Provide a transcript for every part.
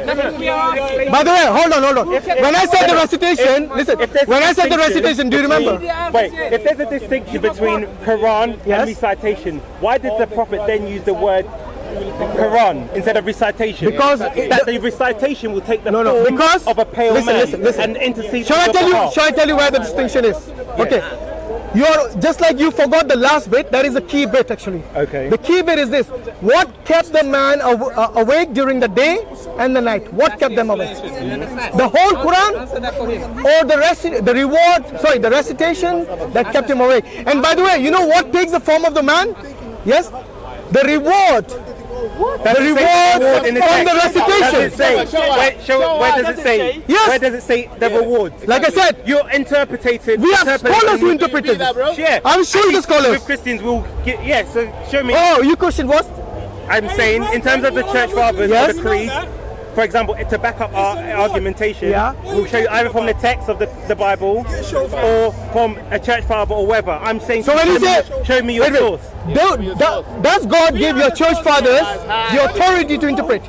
By the way, hold on. When I said the recitation, listen. When I said the recitation, do you remember? Wait, if there's a distinction between Quran and recitation, why did the Prophet then use the word Quran instead of recitation? Because the recitation will take the form of a pale man and intercede. Shall I tell you where the distinction is? Yes. Okay. You're just like you forgot the last bit. That is a key bit actually. Okay. The key bit is this: what kept the man awake during the day and the night? What kept them awake? The whole Quran, or the recitation that kept him awake. And by the way, you know what takes the form of the man? Yes, the reward. The reward from the recitation. Where does it say? Yes. Where does it say the reward? Like I said, you're interpreted. We have scholars who interpreted it. Yeah. I'm sure the scholars. With Christians will get, yeah, so show me. Oh, you question what? I'm saying in terms of the church fathers or the creed, for example, to back up our argumentation, we'll show you either from the text of the Bible or from a church father or whatever. I'm saying, so when you say, show me your source. Does God give your church fathers the authority to interpret?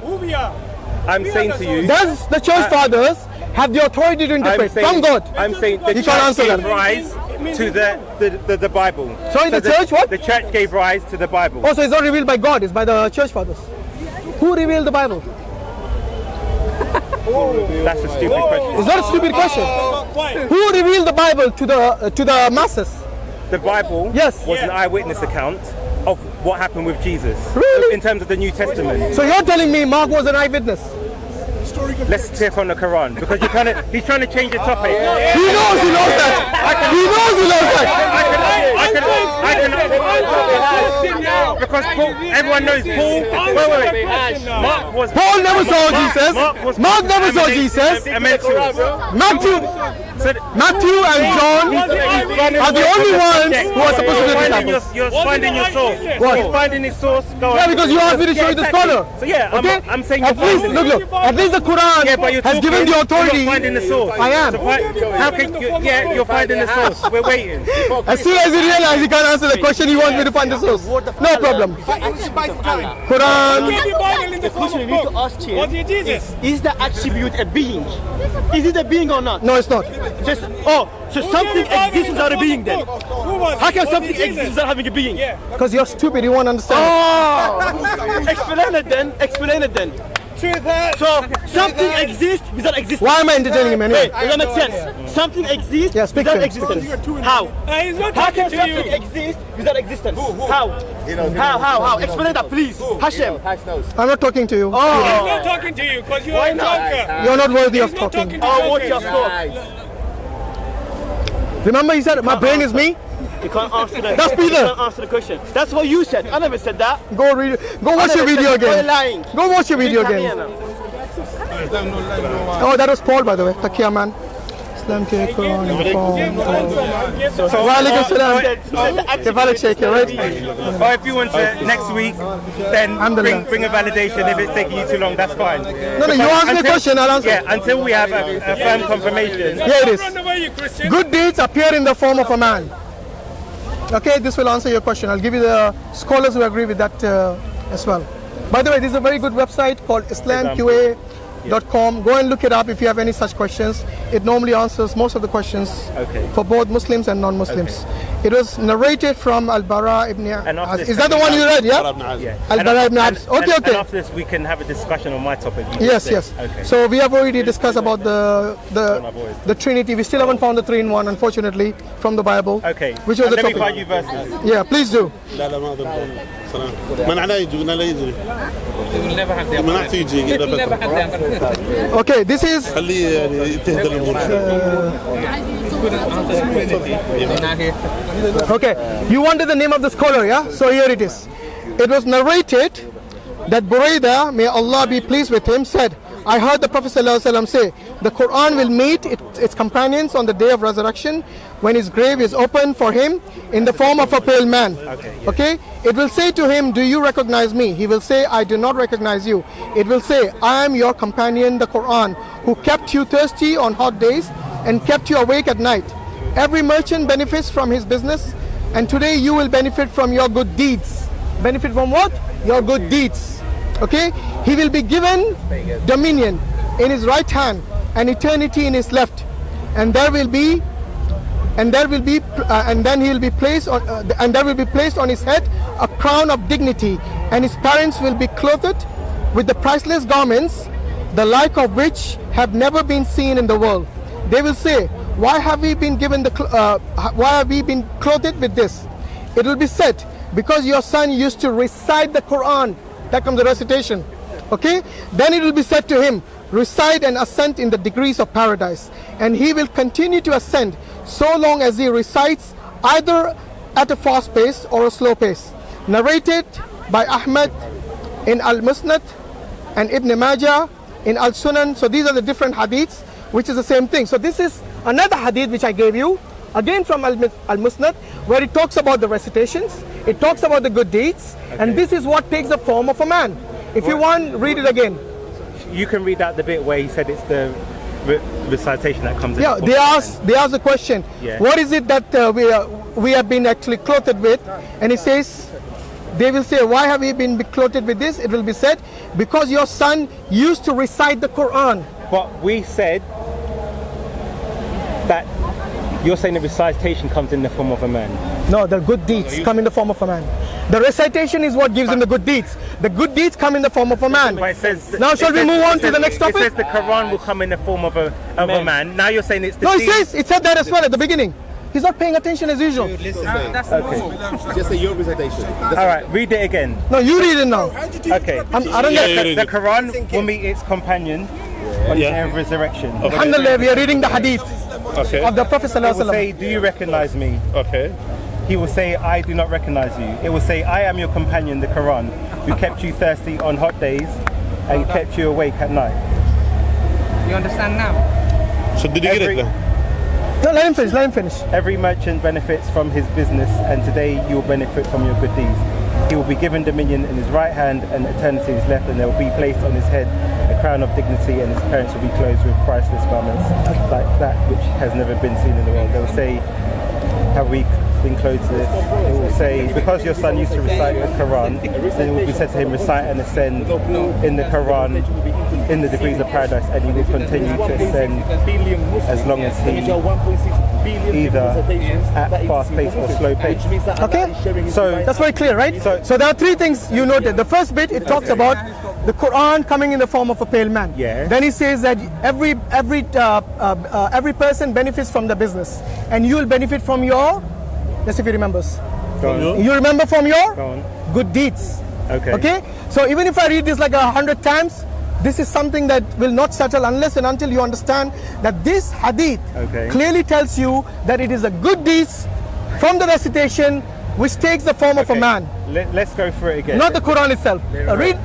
I'm saying to you, does the church fathers have the authority to interpret from God? I'm saying the church gave rise to the Bible. Sorry, the church what? The church gave rise to the Bible. Oh, so it's not revealed by God, it's by the church fathers. Who revealed the Bible? That's a stupid question. It's not a stupid question. Who revealed the Bible to the masses? The Bible was an eyewitness account of what happened with Jesus. Really? In terms of the New Testament. So you're telling me Mark was an eyewitness? Let's take on the Quran because he's trying to change the topic. He knows that. He knows that. Because Paul, everyone knows Paul. Wait. Paul never saw Jesus. Mark never saw Jesus. Matthew and John are the only ones who are supposed to be disciples. You're finding your source. What? You're finding his source. Yeah, because you asked me to show you the scholar. So yeah, okay? I'm saying at least look. At least the Quran has given the authority. You're finding the source. I am. So how can you're finding the source. We're waiting. As soon as he realizes he can't answer the question, he wants me to find the source. No problem. Quran. The question you need to ask here is the attribute a being? Is it a being or not? No, it's not. So something exists without a being then? How can something exist without having a being? Because you're stupid, you won't understand. Explain it then. So something exists without existence. Why am I entertaining him anyway? Does that make sense? Something exists without existence. How? How can something exist without existence? How? Explain that, please. Hashim. I'm not talking to you. He's not talking to you because you are a talker. You're not worthy of talking. Worthy of talk. Remember he said, my brain is me? You can't answer that. That's Peter. You can't answer the question. That's what you said. I never said that. Go watch your video again. You're lying. Go watch your video again. Oh, that was Paul, by the way. Takia man. Islam ke Quran. Walaikum salam. Kefalik Sheikh, right? Or if you want to next week, then bring a validation. If it's taking you too long, that's fine. No, you ask me a question, I'll answer. Yeah, until we have a firm confirmation. Here it is. Good deeds appear in the form of a man. Okay, this will answer your question. I'll give you the scholars who agree with that as well. By the way, this is a very good website called islamqa.com. Go and look it up if you have any such questions. It normally answers most of the questions for both Muslims and non-Muslims. It was narrated from Al-Bara ibn Is that the one you read, yeah? Al-Bara ibn Abs. Okay. And after this, we can have a discussion on my topic. Yes. Okay. So we have already discussed about the Trinity. We still haven't found the 3-in-1, unfortunately, from the Bible. Okay. Which was the topic. Let me find you verses. Yeah, please do. Okay, this is okay, you wanted the name of the scholar, yeah? So here it is. It was narrated that Buraida, may Allah be pleased with him, said, I heard the Prophet ﷺ say, the Quran will meet its companions on the day of resurrection when his grave is open for him in the form of a pale man. Okay? It will say to him, do you recognize me? He will say, I do not recognize you. It will say, I am your companion, the Quran, who kept you thirsty on hot days and kept you awake at night. Every merchant benefits from his business, and today you will benefit from your good deeds. Benefit from what? Your good deeds. Okay, he will be given dominion in his right hand and eternity in his left, and there will be and then he will be placed on and there will be placed on his head a crown of dignity, and his parents will be clothed with the priceless garments, the like of which have never been seen in the world. They will say, why have we been clothed with this? It will be said, because your son used to recite the Quran. That comes the recitation. Okay, then it will be said to him, recite and ascend in the degrees of paradise, and he will continue to ascend so long as he recites, either at a fast pace or a slow pace. Narrated by Ahmad in Al-Musnad and Ibn Majah in Al-Sunan. So these are the different hadiths, which is the same thing. So this is another hadith which I gave you, again from Al-Musnad, where it talks about the recitations, it talks about the good deeds, and this is what takes the form of a man. If you want, read it again. You can read out the bit where he said it's the recitation that comes in. Yeah, they ask the question, what is it that we have been actually clothed with? And he says, they will say, why have we been clothed with this? It will be said, because your son used to recite the Quran. But we said that you're saying the recitation comes in the form of a man. No, the good deeds come in the form of a man. The recitation is what gives him the good deeds. The good deeds come in the form of a man. But it says, now shall we move on to the next topic? It says the Quran will come in the form of a man. Now you're saying it's the it said that as well at the beginning. He's not paying attention as usual. That's normal. Just say your recitation. Alright, read it again. No, you read it now. Okay. I don't get the Quran will meet its companion on the day of resurrection. Alhamdulillah, we are reading the hadith of the Prophet It will say, do you recognize me? Okay. He will say, I do not recognize you. It will say, I am your companion, the Quran, who kept you thirsty on hot days and kept you awake at night. You understand now? So did you get it then? No, let him finish. Every merchant benefits from his business, and today you will benefit from your good deeds. He will be given dominion in his right hand and eternity in his left, and there will be placed on his head a crown of dignity, and his parents will be clothed with priceless garments like that which has never been seen in the world. They will say, have we been clothed with this? It will say, because your son used to recite the Quran, then it will be said to him, recite and ascend in the Quran in the degrees of paradise, and he will continue to ascend as long as he either at fast pace or slow pace. Okay, so that's very clear, right? So there are three things you noted. The first bit, it talks about the Quran coming in the form of a pale man. Then he says that every person benefits from the business, and you will benefit from your, let's see if he remembers. You remember from your good deeds. Okay. So even if I read this like 100 times, this is something that will not settle unless and until you understand that this hadith clearly tells you that it is a good deeds from the recitation which takes the form of a man. Let's go through it again. Not the Quran itself.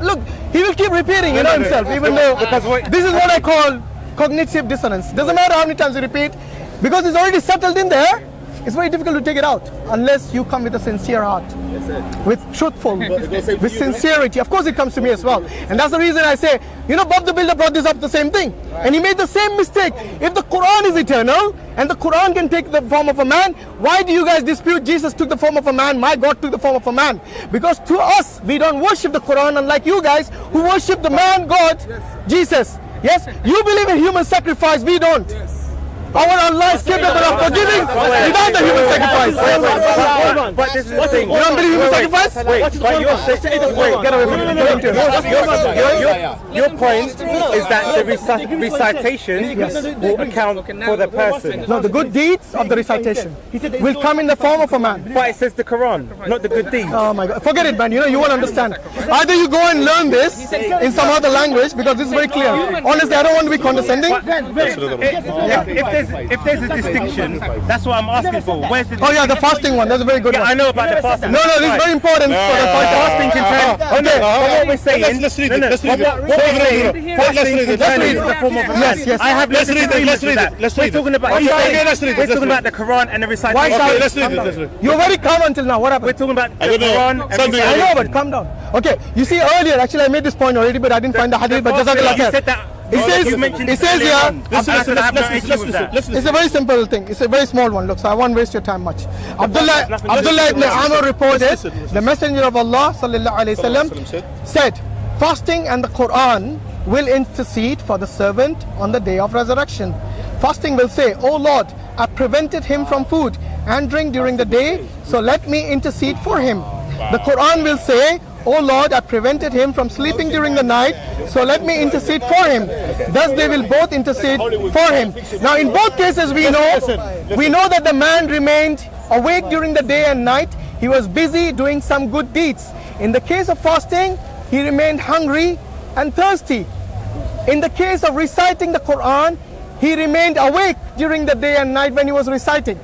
Look, he will keep repeating himself, even though this is what I call cognitive dissonance. Doesn't matter how many times you repeat, because it's already settled in there. It's very difficult to take it out unless you come with a sincere heart, with truthful, with sincerity. Of course it comes to me as well. And that's the reason I say, Bob the Builder brought this up, the same thing. And he made the same mistake. If the Quran is eternal and the Quran can take the form of a man, why do you guys dispute Jesus took the form of a man, my God took the form of a man? Because to us, we don't worship the Quran, unlike you guys who worship the man God, Jesus. Yes, you believe in human sacrifice, we don't. Our Allah is capable of forgiving without the human sacrifice. But this is the thing. You don't believe human sacrifice? Get away from me. Your point is that the recitation will account for the person. No, the good deeds of the recitation will come in the form of a man. But it says the Quran, not the good deeds. Oh my God. Forget it, man. You won't understand. Either you go and learn this in some other language, because this is very clear. Honestly, I don't want to be condescending. If there's a distinction, that's what I'm asking for. Where's the the fasting one. That's a very good one. I know about the fasting. No, this is very important for the fasting can turn. Okay, what we're saying. Let's read it. Let's read it. Yes. I have let's read it. We're talking about the Quran and the recitation. Let's read it. You're very calm until now. What happened? We're talking about the Quran and I know, but calm down. Okay, you see earlier, actually I made this point already, but I didn't find the hadith, but Jazakallah khair. You said that. It says here, it's a very simple thing. It's a very small one. Look, so I won't waste your time much. Abdullah ibn Amr reported, the Messenger of Allah sallallahu alaihi wasallam said, fasting and the Quran will intercede for the servant on the day of resurrection. Fasting will say, "Oh Lord, I prevented him from food and drink during the day, so let me intercede for him." The Quran will say, "Oh Lord, I prevented him from sleeping during the night, so let me intercede for him." Thus they will both intercede for him. Now in both cases we know that the man remained awake during the day and night. He was busy doing some good deeds. In the case of fasting, he remained hungry and thirsty. In the case of reciting the Quran, he remained awake during the day and night when he was reciting.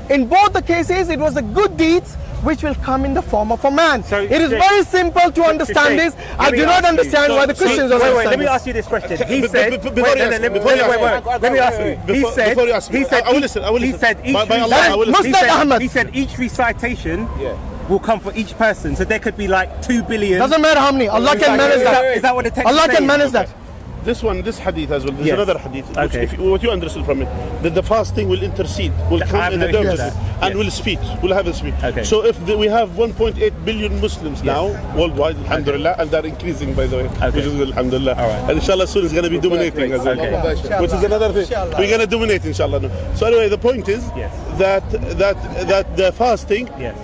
In both the cases, it was the good deeds which will come in the form of a man. So, it is very simple to understand this. I do not understand why the Christians don't understand Let me this. ask you this question. He said, let me ask you. He said each recitation will come for each person. So there could be like 2 billion. Doesn't matter how many. Allah can manage that. Is that what the text Allah is saying? can manage that. This hadith as well. There's Yes. another hadith. Which Okay. what you understood from it, that the fasting will intercede, will I come have in no the issue darkness, with that. and Yes. will speak. Will have a speech. Okay. So if we have 1.8 billion Muslims now worldwide, alhamdulillah, and they're increasing, by the way, which is alhamdulillah. All right. And inshallah soon is going to be dominating as well. Okay. Which is another thing. We're going to dominate inshallah. So anyway, the point is Yes. that the fasting. Yes.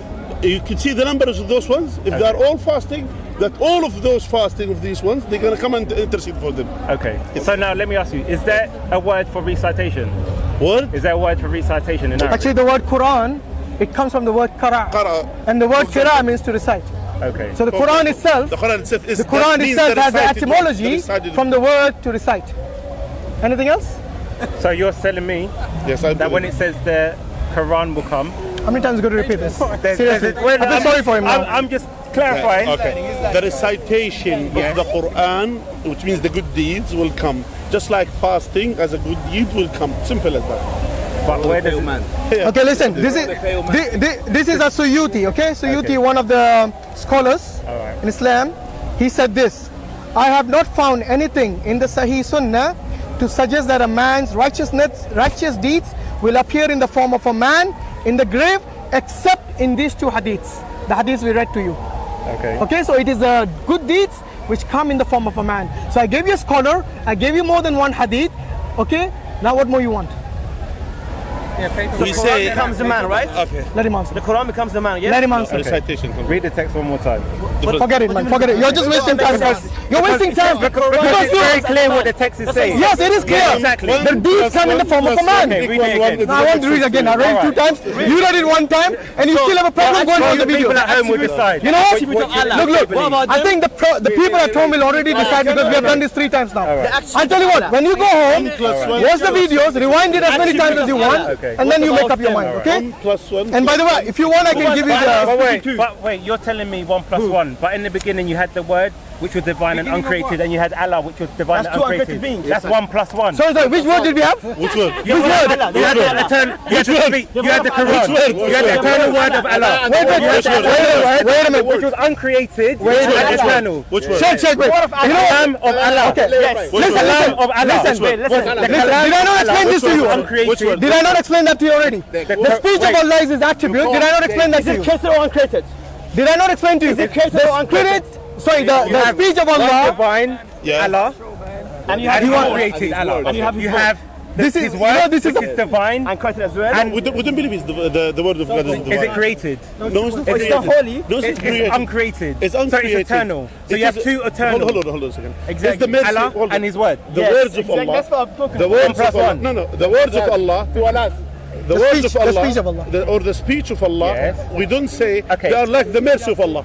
You can see the numbers of those ones. If they are all fasting, that all of those fasting of these ones, they're going to come and intercede for them. Okay. So now let me ask you: is there a word for recitation? What? Is there a word for recitation in Arabic? Actually, the word Quran, it comes from the word Qara. Qara. And the word Qira means to recite. Okay. So the Quran itself, The Quran itself, is, the Quran that means itself the has the recited one, etymology the recited from the word to recite. Anything else? So you're telling me Yes, I that when it says the Quran will come, How many times are you going to repeat this? Seriously, Well, I feel sorry for him now. I'm just clarifying. Okay. The recitation of the Quran, which means the good deeds, will come. Just like fasting as a good deed will come. Simple as that. But where does it? Okay, listen. This is a Suyuti. Okay, Suyuti, one of the scholars in Islam. He said this: I have not found anything in the Sahih Sunnah to suggest that a man's righteous deeds will appear in the form of a man in the grave, except in these two hadiths. The hadiths we read to you. Okay. Okay, so it is the good deeds which come in the form of a man. So I gave you a scholar. I gave you more than one hadith. Okay, now what more you want? We say becomes the man, right? Okay. Let him answer. The Quran becomes the man, yes? Let him answer. Recitation comes. Read the text one more time. Forget it, man. Forget it. You're just wasting time. You're wasting time. Because it's very clear what the text is saying. Yes, it is clear. Yeah, exactly. The deeds come in the form of a man. Okay, read it again. No, I want to read again. I read it 2 times. You read it 1 time, and you still have a problem going through the video. People at home will decide. You know what? Look. I think the people at home will already decide because we have done this 3 times now. I'll tell you what. When you go home, watch the videos, rewind it as many times as you want, and then you make up your mind. Okay? 1+1. And by the way, if you want, I can give you the. But wait, you're telling me 1 + 1. But in the beginning, you had the word, which was divine and uncreated, and you had Allah, which was divine and uncreated. That's 1 + 1. Sorry, which word did we have? Which one? You had the Quran. You had the eternal word of Allah. Wait a minute. Which was uncreated and eternal. Which one? Check. Wait. The Kalam of Allah. Okay. Listen. Of Allah. Listen. Did I not explain this to you? Uncreated. Did I not explain that to you already? The speech of Allah is His attribute. Did I not explain that to you? Created or uncreated? Did I not explain to you? The spirit. Sorry, the speech of Allah. Divine Allah. And you And have you his are word. created Allah. And you have his word. This is His word, this is which is divine. And created as well. And We don't believe it's the word of God is divine. is it created? No, it's not Is it created. not holy? No, it's It's created. uncreated. It's So uncreated. it's eternal. So It you have is- 2 eternal. Hold on a second. Exactly. It's the mercy, Allah hold on. and His word. The Yes, words of exactly. Allah. That's what I'm talking The about. words 1 of + 1. Allah. No. The words of Allah. The words speech- of the Allah. speech of Allah. Or the speech of Allah. Yes. We don't say Okay. they are like the mercy of Allah.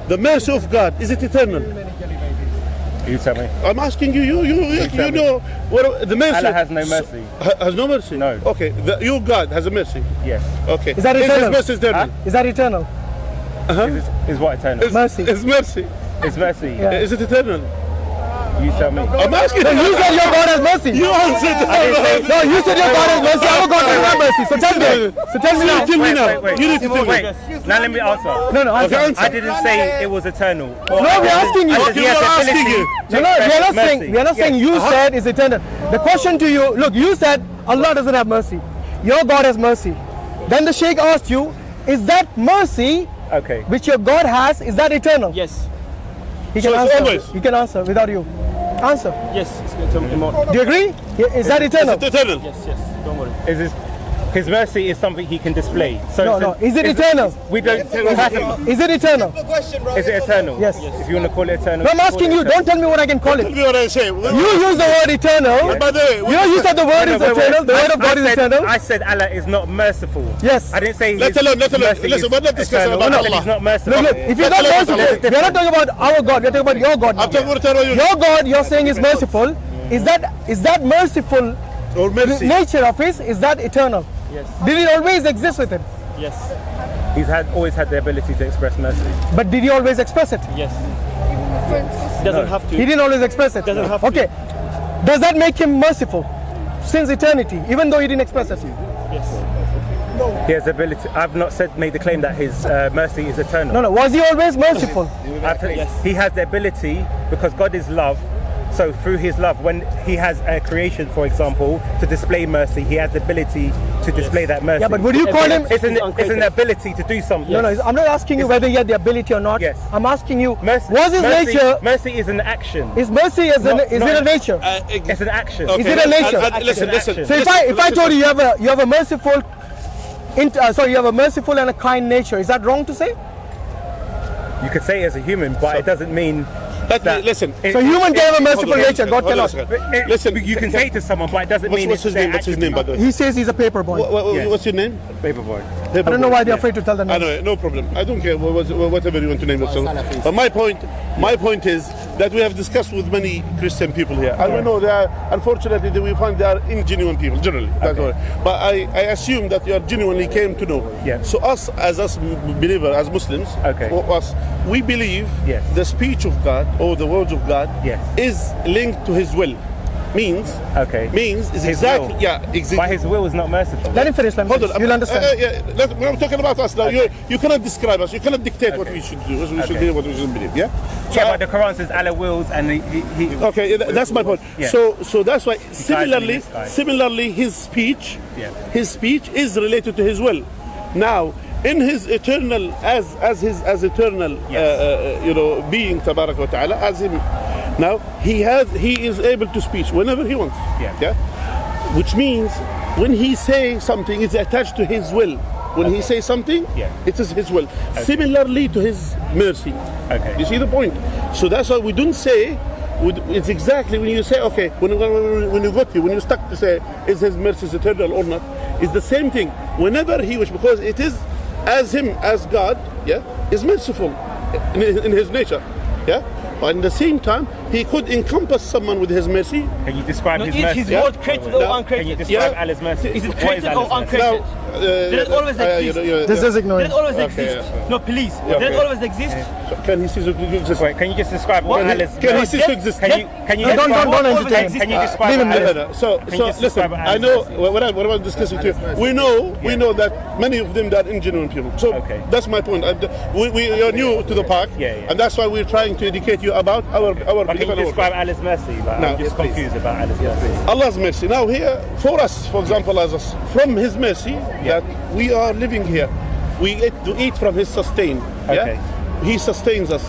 The mercy of God, is it eternal? You tell me. I'm asking you. You tell me. know what the mercy. Allah has no mercy. Has no mercy. No. Okay. Your God has a mercy. Yes. Okay. Is that His eternal? mercy is eternal. Is that eternal? Is what eternal? Mercy. It's mercy. It's mercy. Yeah. Is it eternal? You tell me. I'm asking No, you said your God has mercy. You answered. No, you said your God has mercy. Our God doesn't have mercy. So tell me. So tell me now. Tell me now. Wait. You need to tell me. Wait. Now let me answer. No, answer. answer. I didn't say it was eternal. No, we're asking you. I said he We has are ability asking you. to No, we are not express saying. mercy. We are not saying you said is eternal. The question to you, look, you said Allah doesn't have mercy. Your God has mercy. Then the Sheikh asked you, is that mercy Okay. which your God has, is that eternal? Yes. He So can it's answer. always. He can answer without you. Answer. Yes, it's going to be immortal. Do you agree? Is that eternal? It's eternal. Yes, don't worry. His mercy is something he can display. So No. Is it eternal? We don't. Is it eternal? Is it eternal? Yes. If you want to call it eternal. No, I'm asking you. Don't tell me what I can call Tell it. me what I say. You use the word eternal. By the way, You said the word is eternal. The word of God is eternal. I said Allah is not merciful. Yes. I didn't say. Let alone. Listen, we're not discussing about Allah. He's Allah. not merciful. Look, if you're not merciful, we're not talking about our God. We're talking about your God. I'm talking about eternal. Your God, you're saying is merciful. Is that merciful Or mercy. nature of his? Is that eternal? Yes. Did it always exist with him? Yes. He's always had the ability to express mercy. But did he always express it? Yes. Doesn't have to. He didn't always express it. Doesn't have to. Okay. Does that make him merciful since eternity, even though he didn't express it? Yes. He has the ability. I've not made the claim that his mercy is eternal. No. Was he always merciful? He has the ability because God is love. So through his love, when he has a creation, for example, to display mercy, he has the ability to display that mercy. Yeah, but would you call him? It's an ability to do something. No. I'm not asking you whether he had the ability or not. Yes. I'm asking you, Mercy, was his nature? Mercy is an action. Is mercy is it a nature? It's an action. Is it a nature? Listen. So if I told you you have a merciful, you have a merciful and a kind nature, is that wrong to say? You could say it as a human, but it doesn't mean. Listen. So human can have a merciful nature, God cannot. Listen, You can say it to someone, but it doesn't mean. What's his name? What's his name, by the way? He says he's a paper boy. What's your name? Paperboy. I don't know why they're afraid to tell the I name. know, no problem. I don't care whatever you want to name yourself. But my point is that we have discussed with many Christian people here. And we know unfortunately, we find they are ingenuine people, generally. That's all. But I assume that you are genuinely came to know. Yeah. So us believers, as Muslims, we believe the speech of God or the words of God is linked to His will. Means is exactly exactly. But his will is not merciful. Let him finish. Hold on, You'll understand. I'm talking about us now. You cannot describe us. You cannot dictate what we should do. What we should do, what we shouldn't believe. Yeah. But the Quran says Allah wills, and he Okay, that's my point. Yeah. So that's why similarly, his speech is related to his will. Now, in his eternal as eternal being, Tabarak wa Ta'ala, as him. Now he is able to speak whenever he wants. Yeah. Which means when he says something, it's attached to his will. When he says something, it is his will. Similarly to his mercy. Okay. You see the point? So that's why we don't say. It's exactly when you say, okay, when you're stuck to say, is his mercy eternal or not? It's the same thing. Whenever he wishes, because it is as him, as God, is merciful in his nature. Yeah. But at the same time, he could encompass someone with his mercy. Can you describe his mercy? Is his word created or uncreated? Can you describe Allah's mercy? Is it created or uncreated? Did it always exist? This is ignorant. Did it always exist? No, please. Did it always exist? Can he cease to exist? Wait, can you just describe what Allah's Can he cease to exist? Can you don't entertain. Can you describe Leave him Allah's there. So listen, I know what I'm discussing with you. We know that many of them are ingenuine people. So that's my point. We are new to the park, and that's why we're trying to educate you about our But can you describe Allah's mercy? I'm just confused about Allah's mercy. Allah's mercy. Now here, for us, for example, as us, from His mercy, that we are living here, we get to eat from His sustain. He sustains us.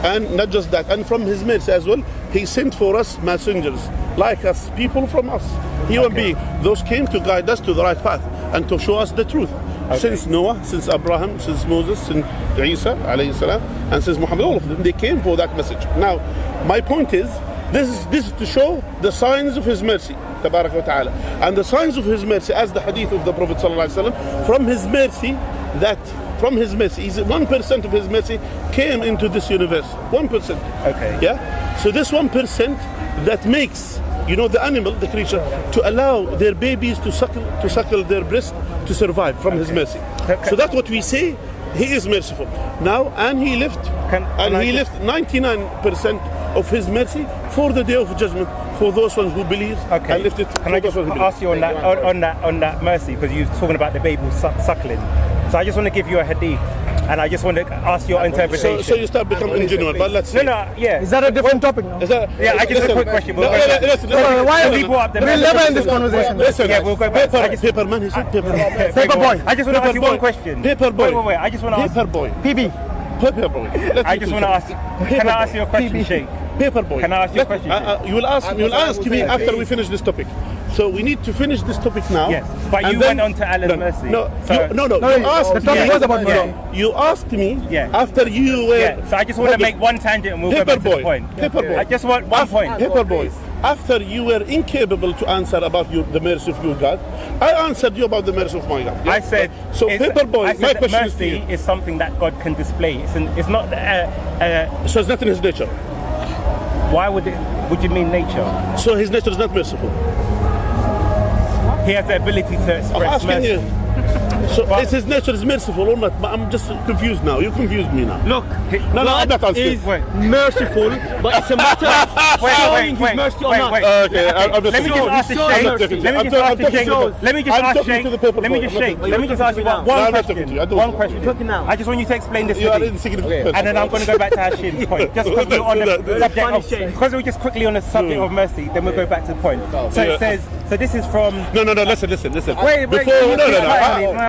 And not just that, and from His mercy as well, He sent for us messengers, like us, people from us, human beings. Those came to guide us to the right path and to show us the truth. Since Noah, since Abraham, since Moses, since Isa, alayhi salam, and since Muhammad, all of them, they came for that message. Now, my point is, this is to show the signs of His mercy, tabarak wa ta'ala. And the signs of His mercy, as the hadith of the Prophet sallallahu alaihi wasallam, from His mercy, 1% of His mercy came into this universe. 1%. Yeah? So this 1% that makes, the animal, the creature, to allow their babies to suckle their breast to survive from His mercy. So that's what we say. He is merciful. Now, and He left 99% of His mercy for the day of judgment for those ones who believe and left it. Can I just ask you on that mercy, because you're talking about the baby suckling. So I just want to give you a hadith, and I just want to ask your interpretation. So you start becoming ingenuine, but let's see. Is that a different topic now? I just have a quick question. Why have we brought up the We'll never end this conversation. Listen, we'll go back. Paper man, he said paper. Paper boy. I just want to ask you one question. Paper boy. Wait. I just want to ask. Paper boy. PB. Paper boy. I just want to ask. Can I ask you a question, Sheikh? Paper boy. Can I ask you a question? You will ask me after we finish this topic. So we need to finish this topic now. Yes, but you went on to Allah's mercy. No, So- you asked the topic was about mercy. You asked me Yeah. after you were. Yeah, so I just want to make one tangent and we'll go back to the point. Paper boy. I just want one point. Paper boy. After you were incapable to answer about the mercy of your God, I answered you about the mercy of my God. Yeah? I said, so. Paper boy. I said My that question is to mercy you. is something that God can display. It's not. So it's not in His nature. Why would it? Would you mean nature? So His nature is not merciful. He has the ability to I'm express asking mercy. you. So is His nature is merciful or not? But I'm just confused now. You confused me now. Look, No, I'm not asking. is merciful, but it's a matter of showing His mercy or not. Okay, I'm just Let me just ask the Show Sheikh. mercy. Let me just ask the Sheikh. Let me just I'm ask talking Sheikh. to the paper Let me boy. just I'm Sheikh. talking- Let me just ask you No, one I'm not talking to you. I question. don't- One question. Talking now. I just want you to explain this You to are me. insignificant person. And then I'm going to go back to Hashim's point. Just because we're on the subject of, because we're just quickly on the subject of mercy, then we'll go back to the point. So it says, so this is from. No, listen. Wait, Before, no.